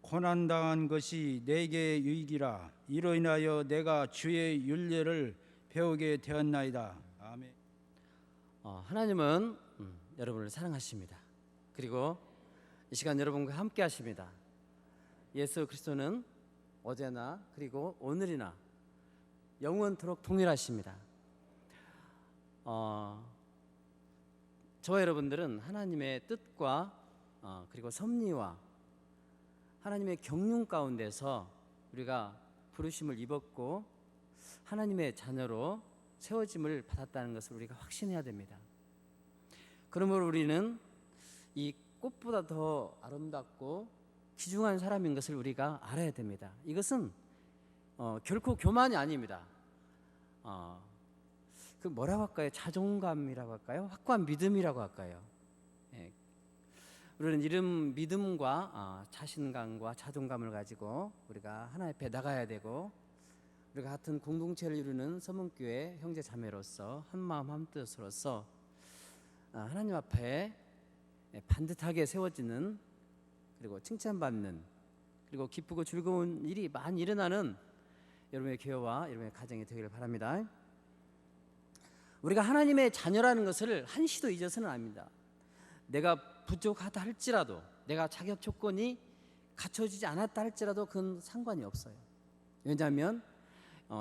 고난당한 것이 내게 유익이라. 이로 인하여 내가 주의 윤례를 배우게 되었나이다. 아멘. 하나님은 여러분을 사랑하십니다. 그리고 이 시간 여러분과 함께 하십니다. 예수 그리스도는 어제나 그리고 오늘이나 영원토록 동일하십니다. 저와 여러분들은 하나님의 뜻과 그리고 섭리와 하나님의 경륜 가운데서 우리가 부르심을 입었고 하나님의 자녀로 세워짐을 받았다는 것을 우리가 확신해야 됩니다. 그러므로 우리는 이 꽃보다 더 아름답고 귀중한 사람인 것을 우리가 알아야 됩니다. 이것은 결코 교만이 아닙니다. 그 뭐라고 할까요? 자존감이라고 할까요? 확고한 믿음이라고 할까요? 우리는 이런 믿음과 자신감과 자존감을 가지고 우리가 하나님 앞에 나가야 되고, 우리가 같은 공동체를 이루는 서문교회 형제 자매로서 한마음 한뜻으로서 하나님 앞에 반듯하게 세워지는, 그리고 칭찬받는, 그리고 기쁘고 즐거운 일이 많이 일어나는 여러분의 교회와 여러분의 가정이 되기를 바랍니다. 우리가 하나님의 자녀라는 것을 한시도 잊어서는 안 됩니다. 내가 부족하다 할지라도, 내가 자격 조건이 갖춰지지 않았다 할지라도 그건 상관이 없어요. 왜냐하면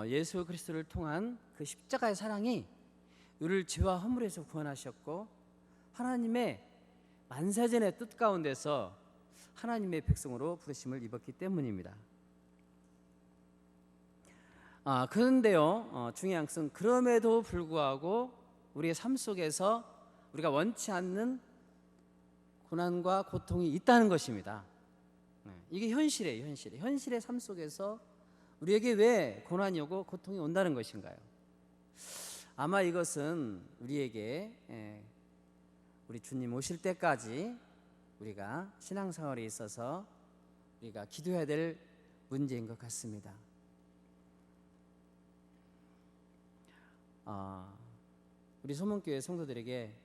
예수 그리스도를 통한 그 십자가의 사랑이 우리를 죄와 허물에서 구원하셨고, 하나님의 만세전의 뜻 가운데서 하나님의 백성으로 부르심을 입었기 때문입니다. 그런데요, 중요한 것은 그럼에도 불구하고 우리의 삶 속에서 우리가 원치 않는 고난과 고통이 있다는 것입니다. 이게 현실이에요. 현실의 삶 속에서 우리에게 왜 고난이 오고 고통이 온다는 것인가요? 아마 이것은 우리에게 우리 주님 오실 때까지 우리가 신앙생활에 있어서 우리가 기도해야 될 문제인 것 같습니다. 우리 소문교회 성도들에게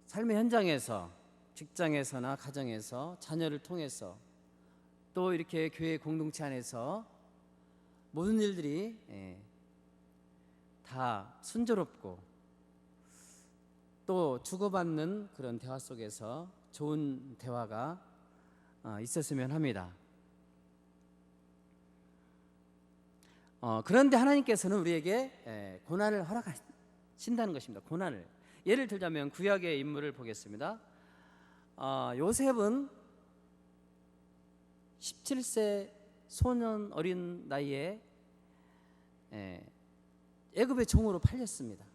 삶의 현장에서, 직장에서나 가정에서, 자녀를 통해서, 또 이렇게 교회 공동체 안에서 모든 일들이 다 순조롭고 또 주고받는 그런 대화 속에서 좋은 대화가 있었으면 합니다. 그런데 하나님께서는 우리에게 고난을 허락하신다는 것입니다. 고난을. 예를 들자면 구약의 인물을 보겠습니다. 요셉은 17세 소년 어린 나이에 애굽의 종으로 팔렸습니다.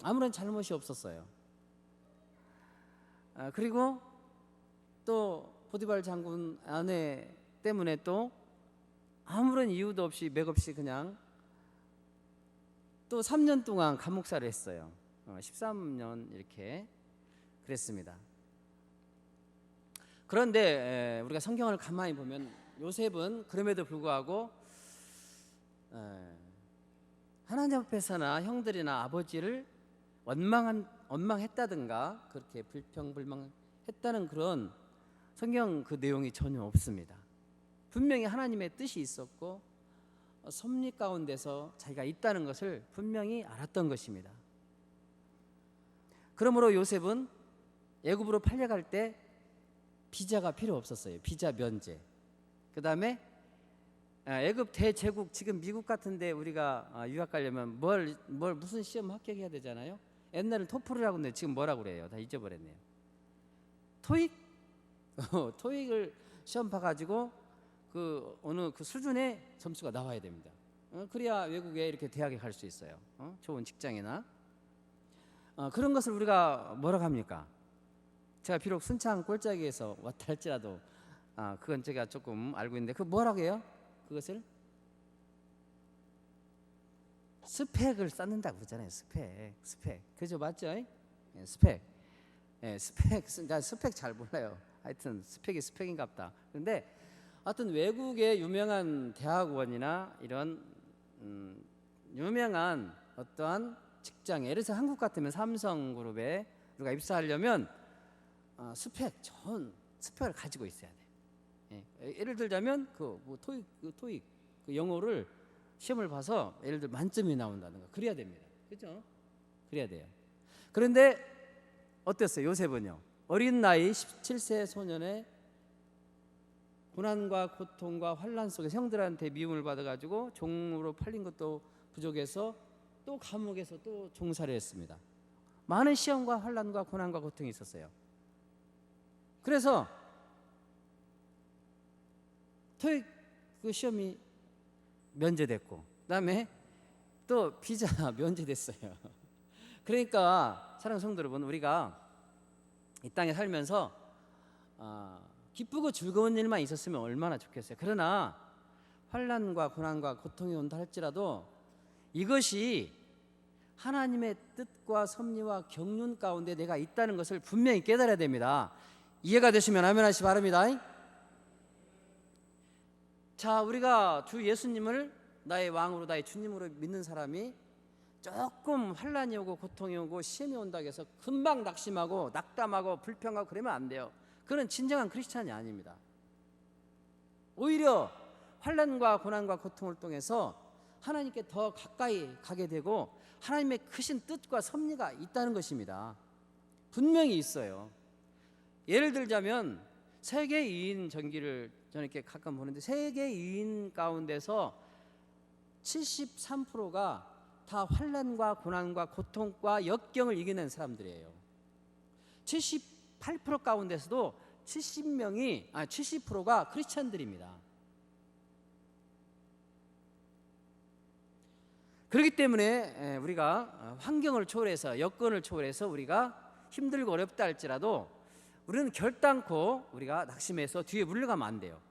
아무런 잘못이 없었어요. 그리고 또 보디발 장군 아내 때문에 또 아무런 이유도 없이 맥없이 그냥 또 3년 동안 감옥살이를 했어요. 13년 이렇게 그랬습니다. 그런데 우리가 성경을 가만히 보면 요셉은 그럼에도 불구하고 하나님 앞에서나 형들이나 아버지를 원망했다든가 그렇게 불평불만했다는 그런 성경 그 내용이 전혀 없습니다. 분명히 하나님의 뜻이 있었고 섭리 가운데서 자기가 있다는 것을 분명히 알았던 것입니다. 그러므로 요셉은 애굽으로 팔려갈 때 비자가 필요 없었어요. 비자 면제. 그 다음에 애굽 대제국, 지금 미국 같은데 우리가 유학 가려면 무슨 시험 합격해야 되잖아요. 옛날엔 토플이라고 했는데 지금 뭐라고 그래요? 다 잊어버렸네요. 토익을 시험 봐가지고 어느 그 수준의 점수가 나와야 됩니다. 그래야 외국에 이렇게 대학에 갈 수 있어요. 좋은 직장이나 그런 것을 우리가 뭐라고 합니까? 제가 비록 순창 꼴짜기에서 왔다 할지라도 그건 제가 조금 알고 있는데 그 뭐라고 해요? 그것을 스펙을 쌓는다고 그러잖아요. 스펙 그죠? 맞죠? 스펙. 스펙 잘 몰라요. 하여튼 스펙이 스펙인갑다. 그런데 하여튼 외국의 유명한 대학원이나 이런 유명한 어떠한 직장에, 예를 들어서 한국 같으면 삼성그룹에 우리가 입사하려면 스펙 좋은 스펙을 가지고 있어야 돼. 예를 들자면 토익 그 영어를 시험을 봐서 예를 들어 만점이 나온다든가 그래야 됩니다. 그렇죠? 그래야 돼요. 그런데 어땠어요? 요셉은요. 어린 나이 17세 소년의 고난과 고통과 환난 속에서 형들한테 미움을 받아가지고 종으로 팔린 것도 부족해서 또 감옥에서 또 종살이 했습니다. 많은 시험과 환난과 고난과 고통이 있었어요. 그래서 토익 그 시험이 면제됐고 그다음에 또 비자 면제됐어요. 그러니까 사랑하는 성도 여러분, 우리가 이 땅에 살면서 기쁘고 즐거운 일만 있었으면 얼마나 좋겠어요. 그러나 환난과 고난과 고통이 온다 할지라도 이것이 하나님의 뜻과 섭리와 경륜 가운데 내가 있다는 것을 분명히 깨달아야 됩니다. 이해가 되시면 아멘 하시기 바랍니다. 자, 우리가 주 예수님을 나의 왕으로 나의 주님으로 믿는 사람이 조금 환난이 오고 고통이 오고 시험이 온다고 해서 금방 낙심하고 낙담하고 불평하고 그러면 안 돼요. 그건 진정한 크리스찬이 아닙니다. 오히려 환난과 고난과 고통을 통해서 하나님께 더 가까이 가게 되고 하나님의 크신 뜻과 섭리가 있다는 것입니다. 분명히 있어요. 예를 들자면 세계 2인 전기를 저는 이렇게 가끔 보는데 세계 2인 가운데서 73%가 다 환난과 고난과 고통과 역경을 이겨낸 사람들이에요. 78% 가운데서도 70%가 크리스찬들입니다. 그렇기 때문에 우리가 환경을 초월해서 여건을 초월해서 우리가 힘들고 어렵다 할지라도 우리는 결단코 우리가 낙심해서 뒤에 물러가면 안 돼요.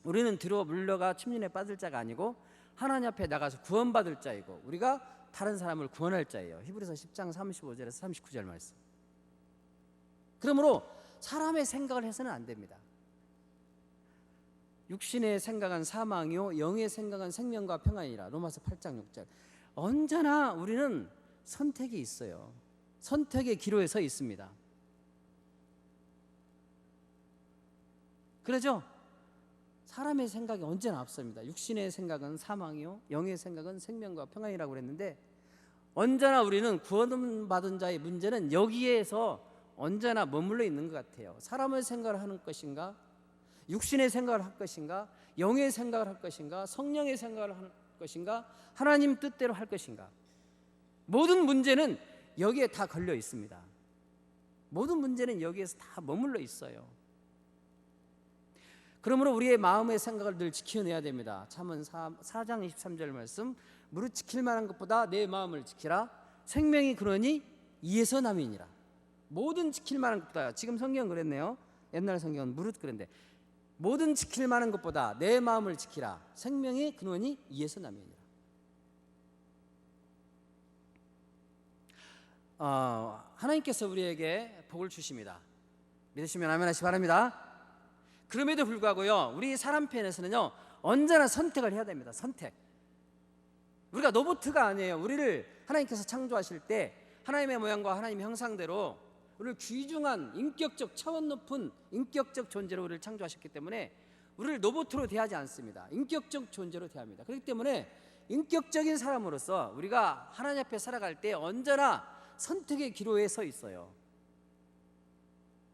우리는 뒤로 물러가 침륜에 빠질 자가 아니고 하나님 앞에 나가서 구원받을 자이고 우리가 다른 사람을 구원할 자예요. 히브리서 10장 35절에서 39절 말씀. 그러므로 사람의 생각을 해서는 안 됩니다. 육신의 생각은 사망이요 영의 생각은 생명과 평안이라. 로마서 8장 6절. 언제나 우리는 선택이 있어요. 선택의 기로에 서 있습니다. 그러죠? 사람의 생각이 언제나 앞섭니다. 육신의 생각은 사망이요 영의 생각은 생명과 평안이라고 그랬는데 언제나 우리는 구원받은 자의 문제는 여기에서 언제나 머물러 있는 것 같아요. 사람의 생각을 하는 것인가, 육신의 생각을 할 것인가, 영의 생각을 할 것인가, 성령의 생각을 할 것인가, 하나님 뜻대로 할 것인가. 모든 문제는 여기에 다 걸려 있습니다. 모든 문제는 여기에서 다 머물러 있어요. 그러므로 우리의 마음의 생각을 늘 지켜내야 됩니다. 잠언 4장 23절 말씀, 무릇 지킬 만한 것보다 내 마음을 지키라. 생명이 그러니 이에서 남이니라. 모든 지킬 만한 것보다, 지금 성경은 그랬네요. 옛날 성경은 무릇 그랬는데, 모든 지킬 만한 것보다 내 마음을 지키라. 생명이 그러니 이에서 남이니라. 하나님께서 우리에게 복을 주십니다. 믿으시면 아멘 하시기 바랍니다. 그럼에도 불구하고요, 우리 사람 편에서는요 언제나 선택을 해야 됩니다. 선택. 우리가 로봇가 아니에요. 우리를 하나님께서 창조하실 때 하나님의 모양과 하나님의 형상대로 우리를 귀중한 인격적 차원 높은 인격적 존재로 우리를 창조하셨기 때문에 우리를 로봇으로 대하지 않습니다. 인격적 존재로 대합니다. 그렇기 때문에 인격적인 사람으로서 우리가 하나님 앞에 살아갈 때 언제나 선택의 기로에 서 있어요.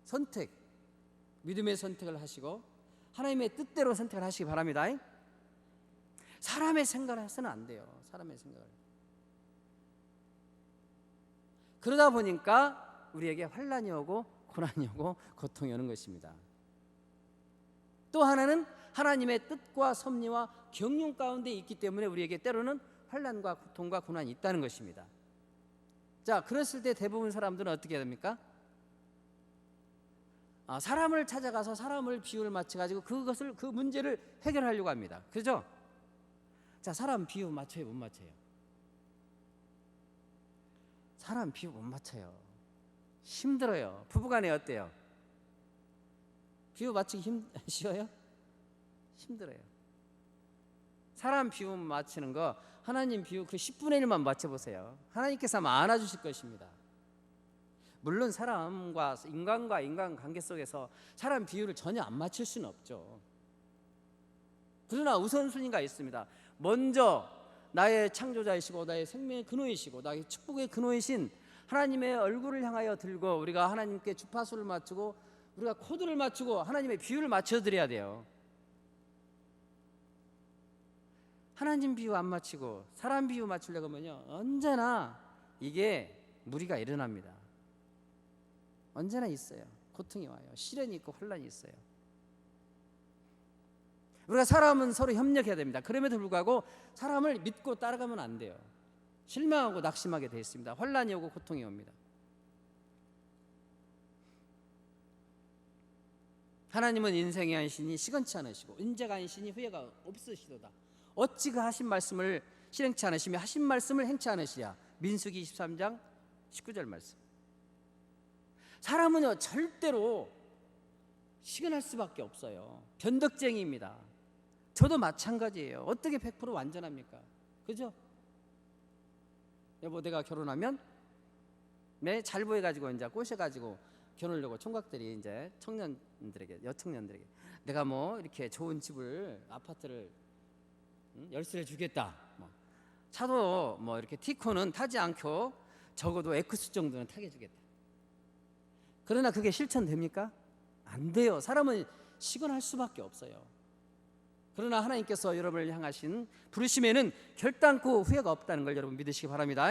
선택, 믿음의 선택을 하시고 하나님의 뜻대로 선택을 하시기 바랍니다. 사람의 생각을 해서는 안 돼요. 사람의 생각을. 그러다 보니까 우리에게 환난이 오고 고난이 오고 고통이 오는 것입니다. 또 하나는 하나님의 뜻과 섭리와 경륜 가운데 있기 때문에 우리에게 때로는 환난과 고통과 고난이 있다는 것입니다. 자, 그랬을 때 대부분 사람들은 어떻게 해야 됩니까? 사람을 찾아가서 사람을 비유를 맞춰가지고 그 문제를 해결하려고 합니다. 그죠? 자, 사람 비유 맞춰요, 못 맞춰요? 사람 비유 못 맞춰요. 힘들어요. 부부간에 어때요? 비유 맞추기 쉬워요? 힘들어요. 사람 비유 맞추는 거 하나님 비유 그 10분의 1만 맞춰보세요. 하나님께서 아마 안아주실 것입니다. 물론 사람과 인간과 인간 관계 속에서 사람 비율을 전혀 안 맞출 수는 없죠. 그러나 우선순위가 있습니다. 먼저 나의 창조자이시고 나의 생명의 근원이시고 나의 축복의 근원이신 하나님의 얼굴을 향하여 들고 우리가 하나님께 주파수를 맞추고 우리가 코드를 맞추고 하나님의 비율을 맞춰드려야 돼요. 하나님 비유 안 맞추고 사람 비유 맞추려고 하면요, 언제나 이게 무리가 일어납니다. 언제나 있어요. 고통이 와요. 시련이 있고 혼란이 있어요. 우리가 사람은 서로 협력해야 됩니다. 그럼에도 불구하고 사람을 믿고 따라가면 안 돼요. 실망하고 낙심하게 되어 있습니다. 혼란이 오고 고통이 옵니다. 하나님은 인생의 안신이 시건치 않으시고 인자가 안신이 후회가 없으시도다. 어찌 그 하신 말씀을 실행치 않으시며 하신 말씀을 행치 않으시랴. 민수기 23장 19절 말씀. 사람은요 절대로 시건할 수밖에 없어요. 변덕쟁이입니다. 저도 마찬가지예요. 어떻게 100% 완전합니까? 그죠? 여보, 내가 결혼하면 잘 보여가지고 이제 꼬셔가지고 결혼하려고 총각들이 이제 청년들에게, 여청년들에게 내가 뭐 이렇게 좋은 집을, 아파트를, 열쇠를 주겠다. 차도 뭐 이렇게 티코는 타지 않고 적어도 에크스 정도는 타게 주겠다. 그러나 그게 실천됩니까? 안 돼요. 사람은 시건할 수밖에 없어요. 그러나 하나님께서 여러분을 향하신 부르심에는 결단코 후회가 없다는 걸 여러분 믿으시기 바랍니다.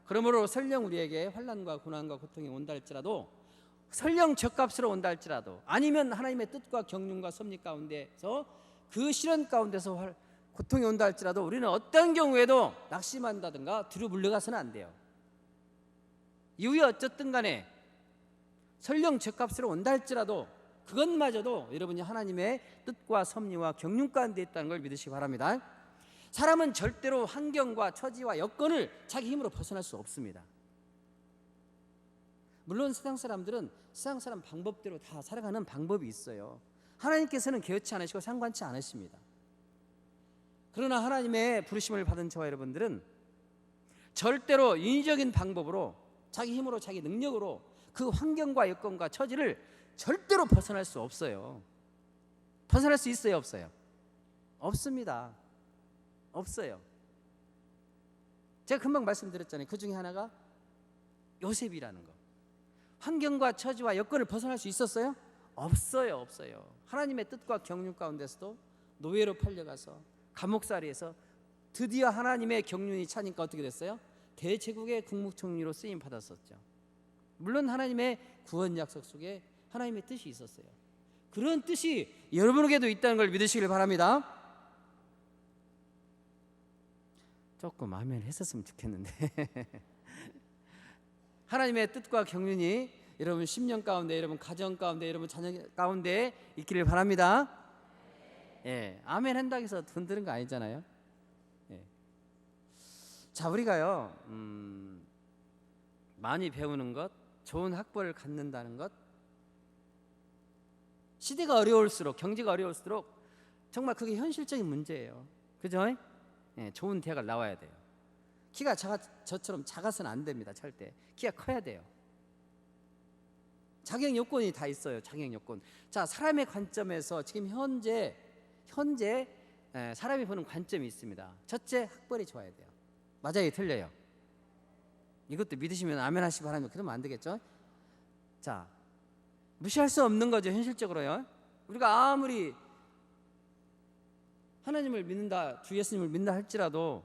그러므로 설령 우리에게 환난과 고난과 고통이 온다 할지라도, 설령 죗값으로 온다 할지라도, 아니면 하나님의 뜻과 경륜과 섭리 가운데서 그 시련 가운데서 고통이 온다 할지라도 우리는 어떤 경우에도 낙심한다든가 뒤로 물러가서는 안 돼요. 이후에 어쨌든 간에 설령 죗값으로 온다 할지라도 그것마저도 여러분이 하나님의 뜻과 섭리와 경륜 가운데 있다는 걸 믿으시기 바랍니다. 사람은 절대로 환경과 처지와 여건을 자기 힘으로 벗어날 수 없습니다. 물론 세상 사람들은 세상 사람 방법대로 다 살아가는 방법이 있어요. 하나님께서는 개의치 않으시고 상관치 않으십니다. 그러나 하나님의 부르심을 받은 저와 여러분들은 절대로 인위적인 방법으로 자기 힘으로 자기 능력으로 그 환경과 여건과 처지를 절대로 벗어날 수 없어요. 벗어날 수 있어요, 없어요? 없습니다. 없어요. 제가 금방 말씀드렸잖아요. 그 중에 하나가 요셉이라는 거. 환경과 처지와 여건을 벗어날 수 있었어요? 없어요, 없어요. 하나님의 뜻과 경륜 가운데서도 노예로 팔려가서 감옥살이에서 드디어 하나님의 경륜이 차니까 어떻게 됐어요? 대제국의 국무총리로 쓰임 받았었죠. 물론 하나님의 구원 약속 속에 하나님의 뜻이 있었어요. 그런 뜻이 여러분에게도 있다는 걸 믿으시길 바랍니다. 조금 아멘 했었으면 좋겠는데 하나님의 뜻과 경륜이 여러분 심령 가운데, 여러분 가정 가운데, 여러분 자녀 가운데 있기를 바랍니다. 예, 아멘 한다고 해서 돈 드는 거 아니잖아요. 예. 자, 우리가요 많이 배우는 것, 좋은 학벌을 갖는다는 것, 시대가 어려울수록, 경제가 어려울수록 정말 그게 현실적인 문제예요. 그죠? 예, 좋은 대학을 나와야 돼요. 키가 저처럼 작아서는 안 됩니다. 절대 키가 커야 돼요. 자격 요건이 다 있어요. 자격 요건. 자, 사람의 관점에서 지금 현재 사람이 보는 관점이 있습니다. 첫째, 학벌이 좋아야 돼요. 맞아요, 틀려요? 이것도 믿으시면 아멘 하시기 바랍니다. 그러면 안 되겠죠? 자, 무시할 수 없는 거죠, 현실적으로요. 우리가 아무리 하나님을 믿는다, 주 예수님을 믿는다 할지라도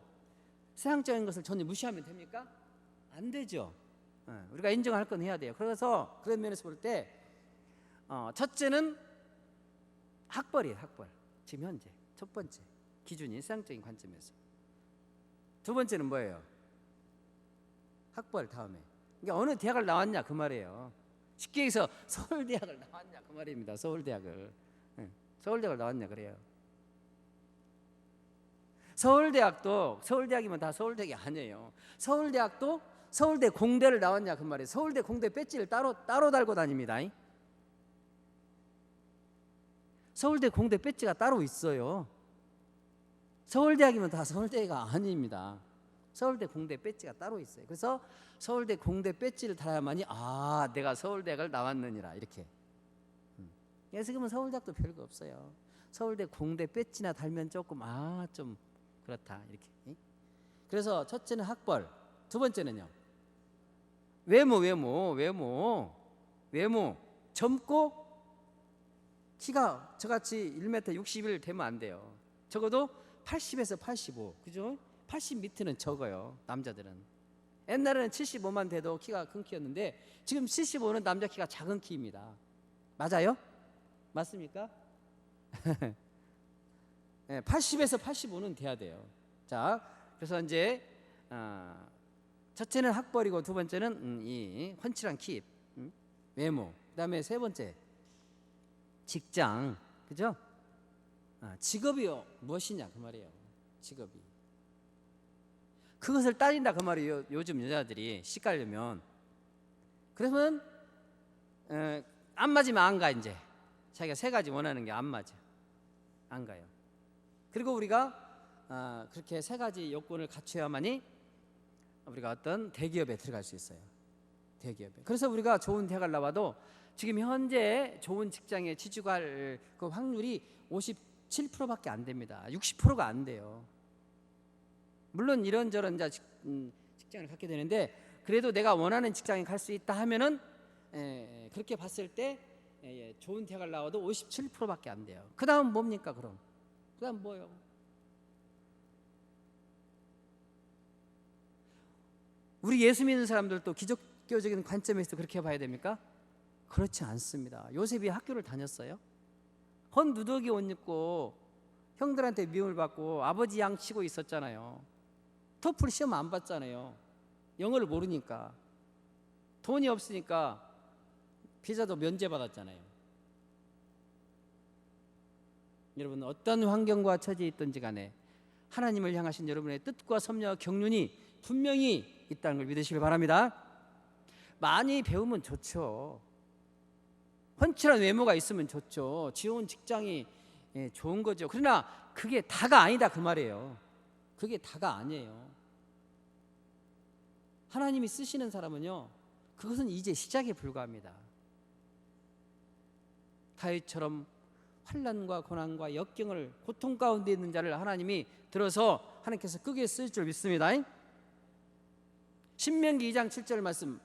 세상적인 것을 전혀 무시하면 됩니까? 안 되죠. 우리가 인정할 건 해야 돼요. 그래서 그런 면에서 볼 때 첫째는 학벌이에요. 학벌. 지금 현재 첫 번째 기준이 세상적인 관점에서. 두 번째는 뭐예요? 학벌 다음에. 그러니까 어느 대학을 나왔냐 그 말이에요. 쉽게 해서 서울대학을 나왔냐 그 말입니다. 서울대학을 나왔냐 그래요. 서울대학도 서울대학이면 다 서울대학이 아니에요. 서울대학도 서울대 공대를 나왔냐 그 말이에요. 서울대 공대 배지를 따로 달고 다닙니다. 서울대 공대 배지가 따로 있어요. 서울대학이면 다 서울대가 아닙니다. 서울대 공대 배지가 따로 있어요. 그래서 서울대 공대 배지를 달아야만이 내가 서울대학을 나왔느니라 이렇게. 지금은 서울대학도 별거 없어요. 서울대 공대 배지나 달면 조금 좀 그렇다 이렇게. 그래서 첫째는 학벌, 두 번째는요 외모 젊고 키가 저같이 1m 61 되면 안 돼요. 적어도 80에서 85, 그죠? 80 밑에는 적어요. 남자들은. 옛날에는 75만 돼도 키가 큰 키였는데 지금 75는 남자 키가 작은 키입니다. 맞아요? 맞습니까? 80에서 85는 돼야 돼요. 자, 그래서 이제 첫째는 학벌이고 두 번째는 이 훤칠한 키, 외모. 그다음에 세 번째 직장, 그죠? 직업이 무엇이냐 그 말이에요. 직업이. 그것을 따진다 그 말이에요. 요즘 여자들이 시가려면. 그러면 안 맞으면 안 가 이제. 자기가 세 가지 원하는 게 안 맞아. 안 가요. 그리고 우리가 그렇게 세 가지 요건을 갖춰야만이 우리가 어떤 대기업에 들어갈 수 있어요. 대기업에. 그래서 우리가 좋은 대학을 나와도 지금 현재 좋은 직장에 취직할 그 확률이 57%밖에 안 됩니다. 60%가 안 돼요. 물론 이런저런 직장을 갖게 되는데 그래도 내가 원하는 직장에 갈 수 있다 하면은 그렇게 봤을 때 좋은 대학을 나와도 57%밖에 안 돼요. 그 다음 뭡니까 그럼? 그 다음 뭐요? 우리 예수 믿는 사람들도 기독교적인 관점에서 그렇게 봐야 됩니까? 그렇지 않습니다. 요셉이 학교를 다녔어요? 헌 누더기 옷 입고 형들한테 미움을 받고 아버지 양 치고 있었잖아요. 토플 시험 안 봤잖아요. 영어를 모르니까. 돈이 없으니까 비자도 면제받았잖아요. 여러분 어떤 환경과 처지에 있든지 간에 하나님을 향하신 여러분의 뜻과 섭리와 경륜이 분명히 있다는 걸 믿으시길 바랍니다. 많이 배우면 좋죠. 훤칠한 외모가 있으면 좋죠. 좋은 직장이 좋은 거죠. 그러나 그게 다가 아니다 그 말이에요. 그게 다가 아니에요. 하나님이 쓰시는 사람은요 그것은 이제 시작에 불과합니다. 다윗처럼 환난과 고난과 역경을 고통 가운데 있는 자를 하나님이 들어서 하나님께서 크게 쓸 줄 믿습니다. 신명기 2장 7절 말씀,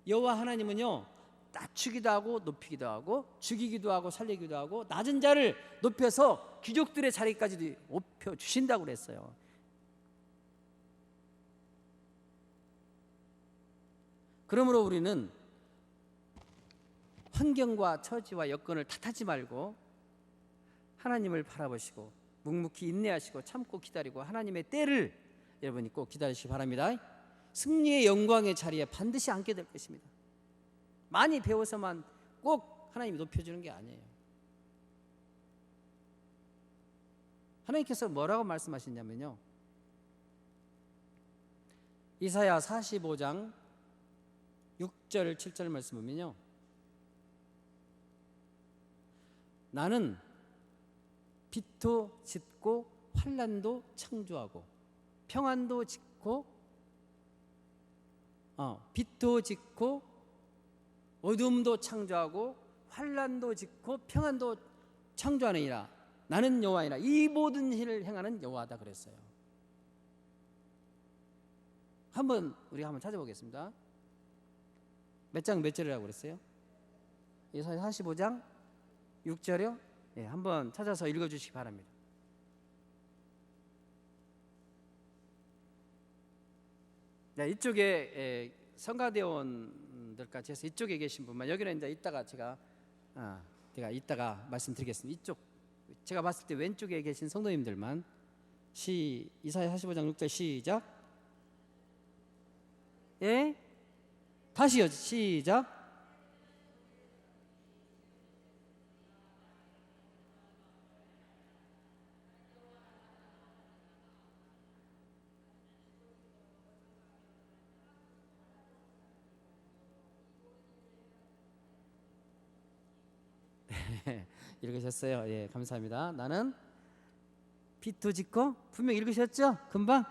여호와 하나님은요 낮추기도 하고 높이기도 하고 죽이기도 하고 살리기도 하고 낮은 자를 높여서 귀족들의 자리까지도 높여 주신다고 그랬어요. 그러므로 우리는 환경과 처지와 여건을 탓하지 말고 하나님을 바라보시고 묵묵히 인내하시고 참고 기다리고 하나님의 때를 여러분이 꼭 기다리시기 바랍니다. 승리의 영광의 자리에 반드시 앉게 될 것입니다. 많이 배워서만 꼭 하나님이 높여주는 게 아니에요. 하나님께서 뭐라고 말씀하셨냐면요 이사야 45장 6절 7절 말씀 보면요 나는 빛도 짓고 환난도 창조하고 평안도 짓고 빛도 짓고 어둠도 창조하고 환난도 짓고 평안도 창조하느니라. 나는 여호와이라. 이 모든 일을 행하는 여호와다 그랬어요. 우리가 한번 찾아보겠습니다. 몇 장 몇 절이라고 그랬어요? 이사야 45장 6절이요? 네, 한번 찾아서 읽어주시기 바랍니다. 네, 이쪽에 성가대원들까지 해서 이쪽에 계신 분만, 여기는 이제 이따가 제가 이따가 말씀드리겠습니다. 이쪽 제가 봤을 때 왼쪽에 계신 성도님들만 이사야 45장 6절 시작. 예? 다시요. 시작. 읽으셨어요? 예, 감사합니다. 나는 빛도 짓고, 분명 읽으셨죠? 금방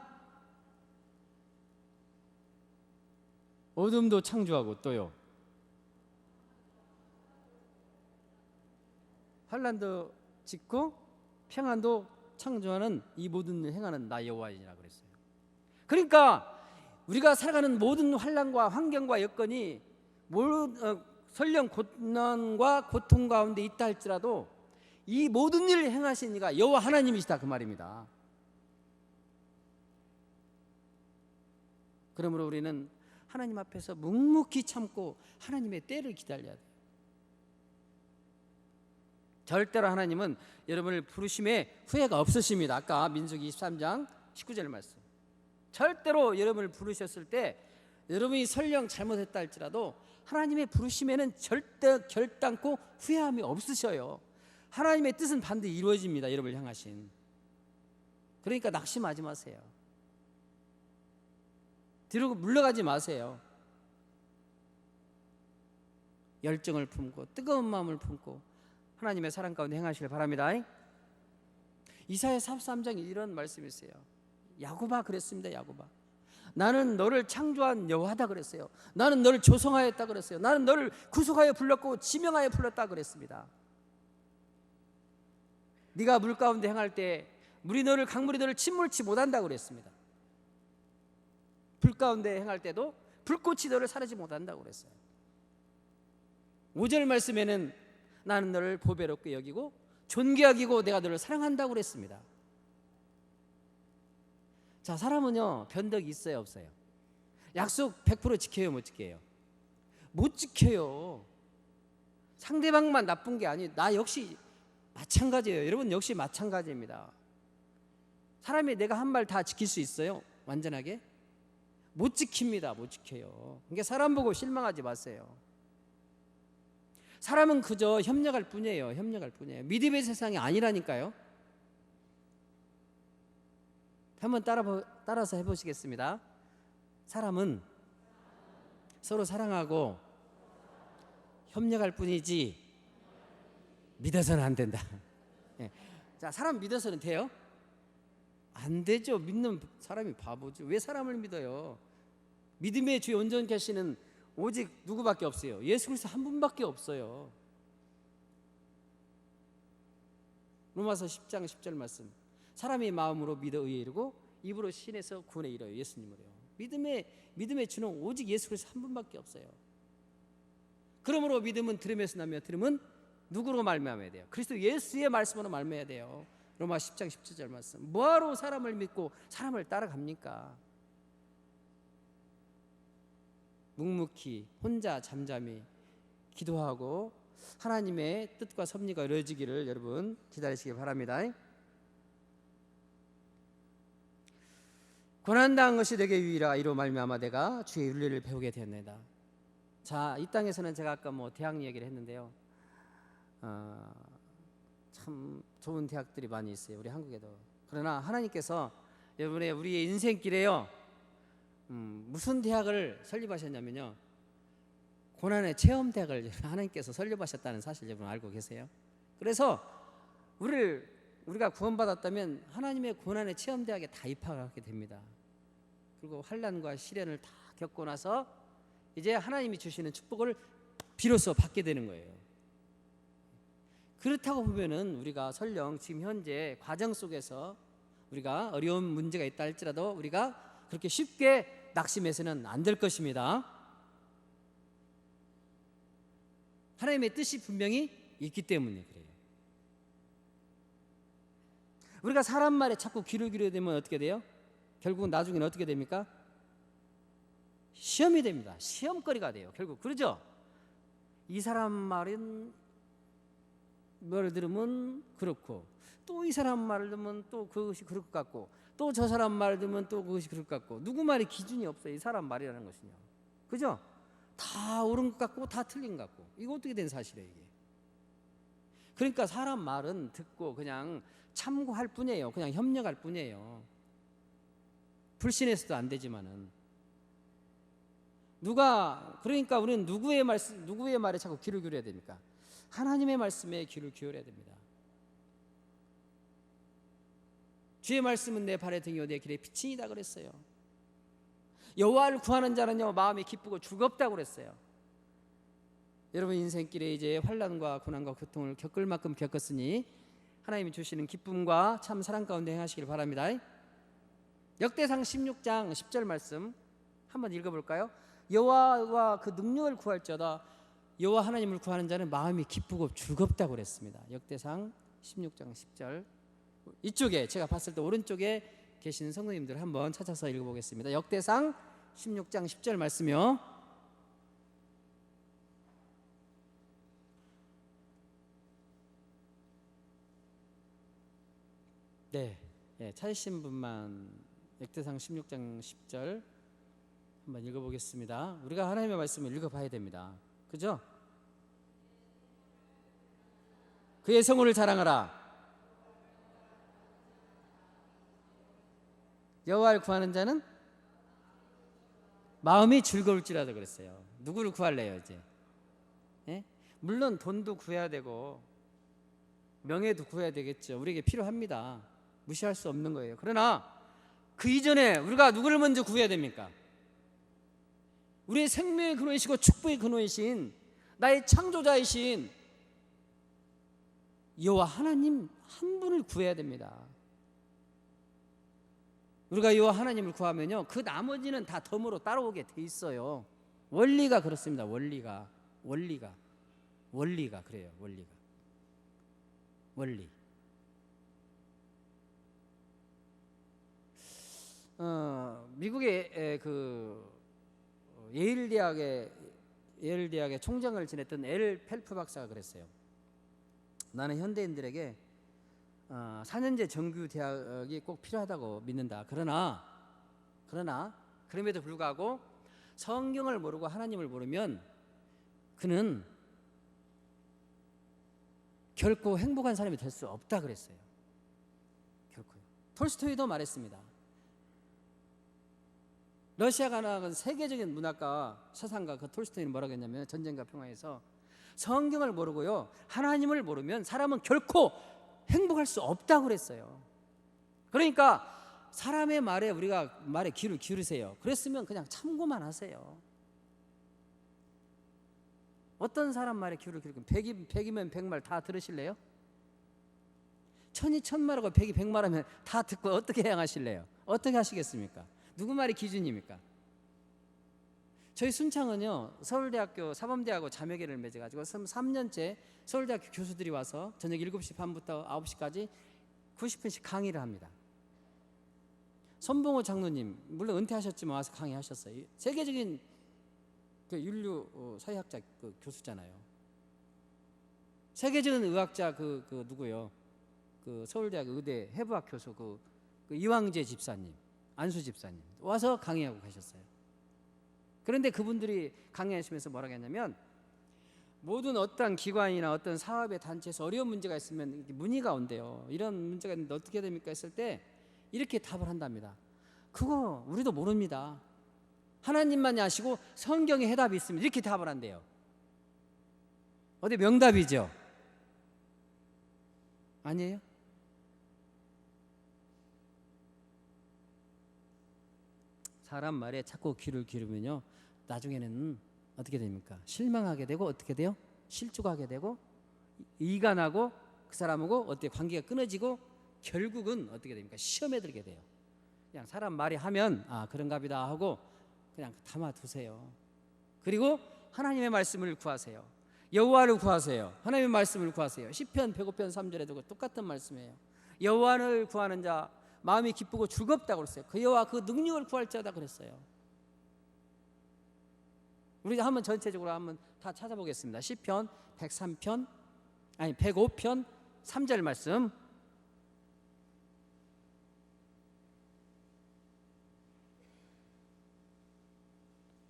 어둠도 창조하고 또요 환란도 짓고 평안도 창조하는 이 모든 일을 행하는 나 여호와이니라 그랬어요. 그러니까 우리가 살아가는 모든 환란과 환경과 여건이 설령 고난과 고통 가운데 있다 할지라도 이 모든 일을 행하신 이가 여호와 하나님이시다 그 말입니다. 그러므로 우리는 하나님 앞에서 묵묵히 참고 하나님의 때를 기다려야 돼요. 절대로 하나님은 여러분을 부르심에 후회가 없으십니다. 아까 민수기 23장 19절 말씀. 절대로 여러분을 부르셨을 때 여러분이 설령 잘못했다 할지라도 하나님의 부르심에는 절대 결단코 후회함이 없으셔요. 하나님의 뜻은 반드시 이루어집니다. 여러분을 향하신. 그러니까 낙심하지 마세요. 뒤로 물러가지 마세요. 열정을 품고 뜨거운 마음을 품고 하나님의 사랑 가운데 행하시길 바랍니다. 이사야 43장에 이런 말씀이 있어요. 야곱아 그랬습니다. 야곱아 나는 너를 창조한 여호와다 그랬어요. 나는 너를 조성하였다 그랬어요. 나는 너를 구속하여 불렀고 지명하여 불렀다 그랬습니다. 네가 물 가운데 행할 때 강물이 너를 침몰치 못한다 그랬습니다. 불 가운데 행할 때도 불꽃이 너를 사르지 못한다고 그랬어요. 5절 말씀에는 나는 너를 보배롭게 여기고 존귀하기고 내가 너를 사랑한다고 그랬습니다. 자, 사람은요 변덕이 있어요 없어요? 약속 100% 지켜요 못 지켜요? 못 지켜요. 상대방만 나쁜 게 아니에요. 나 역시 마찬가지예요. 여러분 역시 마찬가지입니다. 사람이 내가 한 말 다 지킬 수 있어요? 완전하게? 못 지킵니다. 못 지켜요. 그러니까 사람 보고 실망하지 마세요. 사람은 그저 협력할 뿐이에요. 협력할 뿐이에요. 믿음의 세상이 아니라니까요. 한번 따라서 해보시겠습니다. 사람은 서로 사랑하고 협력할 뿐이지 믿어서는 안 된다. 예. 자, 사람 믿어서는 돼요? 안 되죠. 믿는 사람이 바보죠. 왜 사람을 믿어요? 믿음의 주에 온전케 하시는 오직 누구밖에 없어요? 예수 그리스도 한 분밖에 없어요. 로마서 10장 10절 말씀. 사람이 마음으로 믿어 의에 이르고 입으로 신에서 구원에 이르요. 예수님으로요. 믿음의 주는 오직 예수 그리스도 한 분밖에 없어요. 그러므로 믿음은 들음에서 나며 들음은 누구로 말미암아야 돼요? 그리스도 예수의 말씀으로 말미암아야 돼요. 로마 10장 17절 말씀. 뭐하러 사람을 믿고 사람을 따라갑니까? 묵묵히 혼자 잠잠히 기도하고 하나님의 뜻과 섭리가 이루어지기를 여러분 기다리시기 바랍니다. 고난당한 것이 내게 유의라. 이로 말미암아 내가 주의 윤리를 배우게 되었나이다. 자, 이 땅에서는 제가 아까 대학 얘기를 했는데요. 참 좋은 대학들이 많이 있어요. 우리 한국에도. 그러나 하나님께서 여러분의 우리의 인생길에요. 무슨 대학을 설립하셨냐면요. 고난의 체험 대학을 하나님께서 설립하셨다는 사실 여러분 알고 계세요? 그래서 우리가 구원받았다면 하나님의 고난의 체험 대학에 다 입학하게 됩니다. 그리고 환난과 시련을 다 겪고 나서 이제 하나님이 주시는 축복을 비로소 받게 되는 거예요. 그렇다고 보면은 우리가 설령 지금 현재 과정 속에서 우리가 어려운 문제가 있다 할지라도 우리가 그렇게 쉽게 낙심해서는 안 될 것입니다. 하나님의 뜻이 분명히 있기 때문에 그래요. 우리가 사람 말에 자꾸 귀를 기울이게 되면 어떻게 돼요? 결국은 나중에는 어떻게 됩니까? 시험이 됩니다. 시험거리가 돼요. 결국 그러죠? 이 사람 말은 뭘 들으면 그렇고 또 이 사람 말을 들으면 또 그것이 그럴 것 같고 또 저 사람 말을 들으면 또 그것이 그럴 것 같고 누구 말이 기준이 없어요. 이 사람 말이라는 것은요. 그죠? 다 옳은 것 같고 다 틀린 것 같고 이거 어떻게 된 사실이에요 이게. 그러니까 사람 말은 듣고 그냥 참고할 뿐이에요. 그냥 협력할 뿐이에요. 불신해서도 안 되지만은 그러니까 우리는 누구의 말에 자꾸 귀를 기울여야 됩니까? 하나님의 말씀에 귀를 기울여야 됩니다. 주의 말씀은 내 발의 등이요 내 길의 빛이다 그랬어요. 여호와를 구하는 자는요 마음이 기쁘고 즐겁다고 그랬어요. 여러분 인생길에 이제 환난과 고난과 고통을 겪을 만큼 겪었으니 하나님이 주시는 기쁨과 참 사랑 가운데 행하시길 바랍니다. 역대상 16장 10절 말씀 한번 읽어볼까요? 여호와와 그 능력을 구할지어다 여호와 하나님을 구하는 자는 마음이 기쁘고 즐겁다고 그랬습니다. 역대상 16장 10절 이쪽에 제가 봤을 때 오른쪽에 계시는 성도님들 한번 찾아서 읽어보겠습니다. 역대상 16장 10절 말씀이요. 네, 찾으신 분만 역대상 16장 10절 한번 읽어보겠습니다. 우리가 하나님의 말씀을 읽어봐야 됩니다. 그죠? 그의 성호를 자랑하라. 여호와를 구하는 자는 마음이 즐거울지라도 그랬어요. 누구를 구할래요 이제? 예? 물론 돈도 구해야 되고 명예도 구해야 되겠죠. 우리에게 필요합니다. 무시할 수 없는 거예요. 그러나 그 이전에 우리가 누구를 먼저 구해야 됩니까? 우리의 생명의 근원이시고 축복의 근원이신 나의 창조자이신 여호와 하나님 한 분을 구해야 됩니다. 우리가 여호와 하나님을 구하면요 그 나머지는 다 덤으로 따라오게 돼 있어요. 원리가 그렇습니다. 원리가 그래요. 원리. 미국의 그 예일 대학의 총장을 지냈던 엘 펠프 박사가 그랬어요. 나는 현대인들에게 4년제 정규 대학이 꼭 필요하다고 믿는다. 그러나 그럼에도 불구하고 성경을 모르고 하나님을 모르면 그는 결코 행복한 사람이 될 수 없다 그랬어요. 결코요. 톨스토이도 말했습니다. 러시아가 나간 세계적인 문학가 서상가 그 톨스토이는 뭐라고 했냐면 전쟁과 평화에서 성경을 모르고요 하나님을 모르면 사람은 결코 행복할 수 없다고 그랬어요. 그러니까 사람의 말에 우리가 말에 귀를 기울이세요. 그랬으면 그냥 참고만 하세요. 어떤 사람 말에 귀를 기울이면 100이면 100말 다 들으실래요? 1000이 1000말하고 100이 100말하면 다 듣고 어떻게 행하실래요? 어떻게 하시겠습니까? 누구 말이 기준입니까? 저희 순창은요 서울대학교 사범대하고 자매계를 맺어가지고 3년째 서울대학교 교수들이 와서 저녁 7시 반부터 9시까지 90분씩 강의를 합니다. 손봉호 장로님 물론 은퇴하셨지만 와서 강의하셨어요. 세계적인 그 윤류 사회학자 그 교수잖아요. 세계적인 의학자 그 누구요? 그 서울대학 의대 해부학 교수 그 이왕재 집사님, 안수 집사님 와서 강의하고 가셨어요. 그런데 그분들이 강의하시면서 뭐라고 했냐면 모든 어떤 기관이나 어떤 사업의 단체에서 어려운 문제가 있으면 문의가 온대요. 이런 문제가 있는데 어떻게 됩니까? 했을 때 이렇게 답을 한답니다. 그거 우리도 모릅니다. 하나님만이 아시고 성경에 해답이 있으면 이렇게 답을 한대요. 어디 명답이죠? 아니에요? 사람 말에 자꾸 귀를 기울이면요 나중에는 어떻게 됩니까? 실망하게 되고 어떻게 돼요? 실족하게 되고 이간하고 그 사람하고 어떻게 관계가 끊어지고 결국은 어떻게 됩니까? 시험에 들게 돼요. 그냥 사람 말이 하면 그런가 보다 하고 그냥 담아두세요. 그리고 하나님의 말씀을 구하세요. 여호와를 구하세요. 하나님의 말씀을 구하세요. 시편 105편 3절에도 똑같은 말씀이에요. 여호와를 구하는 자 마음이 기쁘고 즐겁다고 그랬어요. 그 여호와 그 능력을 구할지어다 그랬어요. 우리 한번 전체적으로 한번 다 찾아보겠습니다. 시편 105편 3절 말씀.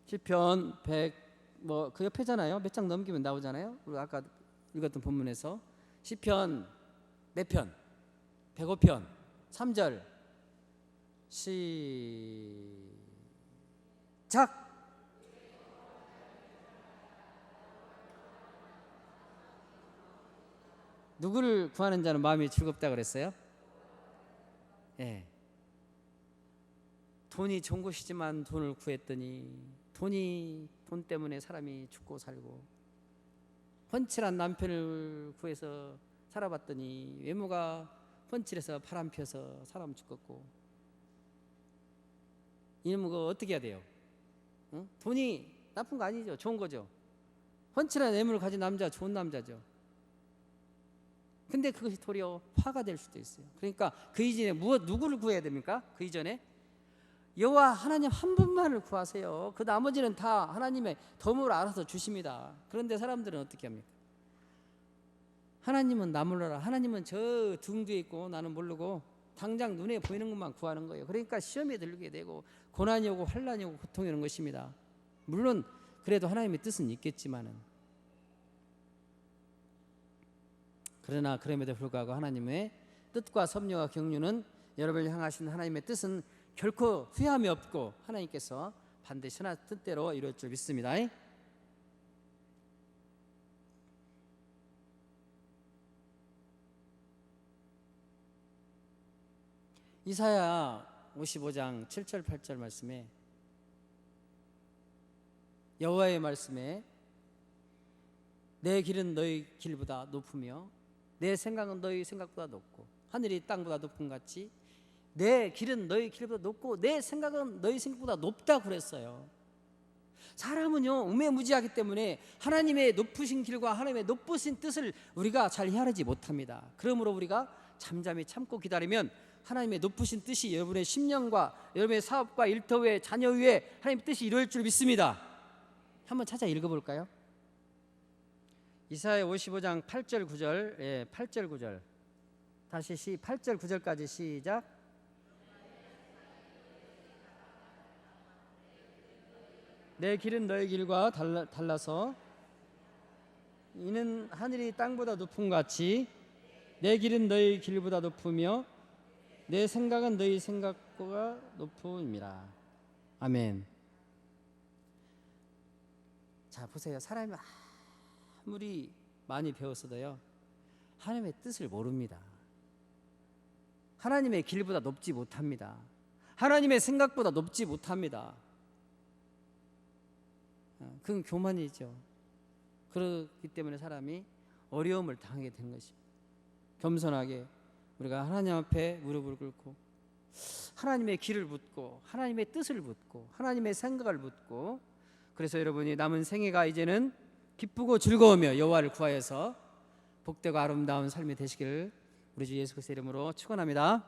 시편 100 뭐 그 옆에잖아요. 몇 장 넘기면 나오잖아요. 우리 아까 읽었던 본문에서 시편 몇 편? 105편 3절 시작. 누구를 구하는 자는 마음이 즐겁다 그랬어요? 예. 돈이 좋은 것이지만 돈을 구했더니 돈 때문에 사람이 죽고 살고, 훤칠한 남편을 구해서 살아봤더니 외모가 훤칠해서 바람 피워서 사람 죽었고, 이놈은 그거 어떻게 해야 돼요? 돈이 나쁜 거 아니죠. 좋은 거죠. 훤칠한 외모를 가진 남자 좋은 남자죠. 근데 그것이 도리어 화가 될 수도 있어요. 그러니까 그 이전에 누구를 구해야 됩니까? 그 이전에 여호와 하나님 한 분만을 구하세요. 그 나머지는 다 하나님의 덤으로 알아서 주십니다. 그런데 사람들은 어떻게 합니까? 하나님은 나 몰라라, 하나님은 저 등 뒤에 있고 나는 모르고 당장 눈에 보이는 것만 구하는 거예요. 그러니까 시험에 들게 되고 고난이 오고 환난이 오고 고통이 오는 것입니다. 물론 그래도 하나님의 뜻은 있겠지만은, 그러나 그럼에도 불구하고 하나님의 뜻과 섭리와 경륜은, 여러분을 향하신 하나님의 뜻은 결코 후회함이 없고 하나님께서 반드시 하나님 뜻대로 이룰 줄 믿습니다. 이사야 55장 7절 8절 말씀에, 여호와의 말씀에 내 길은 너희 길보다 높으며 내 생각은 너희 생각보다 높고 하늘이 땅보다 높은 같이 내 길은 너희 길보다 높고 내 생각은 너희 생각보다 높다 그랬어요. 사람은요 우매무지하기 때문에 하나님의 높으신 길과 하나님의 높으신 뜻을 우리가 잘 헤아리지 못합니다. 그러므로 우리가 잠잠히 참고 기다리면 하나님의 높으신 뜻이 여러분의 심령과 여러분의 사업과 일터 위에 자녀 위에 하나님의 뜻이 이루어질 줄 믿습니다. 한번 찾아 읽어볼까요? 이사야 55장 8절 9절, 8절 9절 다시 8절 9절까지 시작. 내 길은 너의 길과 달라서 이는 하늘이 땅보다 높음 같이 내 길은 너희 길보다 높으며 내 생각은 너희 생각보다 높음이라. 아멘. 자 보세요. 사람이 아무리 많이 배웠어도요 하나님의 뜻을 모릅니다. 하나님의 길보다 높지 못합니다. 하나님의 생각보다 높지 못합니다. 그건 교만이죠. 그렇기 때문에 사람이 어려움을 당하게 된 것입니다. 겸손하게 우리가 하나님 앞에 무릎을 꿇고 하나님의 길을 묻고 하나님의 뜻을 묻고 하나님의 생각을 묻고, 그래서 여러분이 남은 생애가 이제는 기쁘고 즐거우며 여호와를 구하여서 복되고 아름다운 삶이 되시기를 우리 주 예수 그리스도의 이름으로 축원합니다.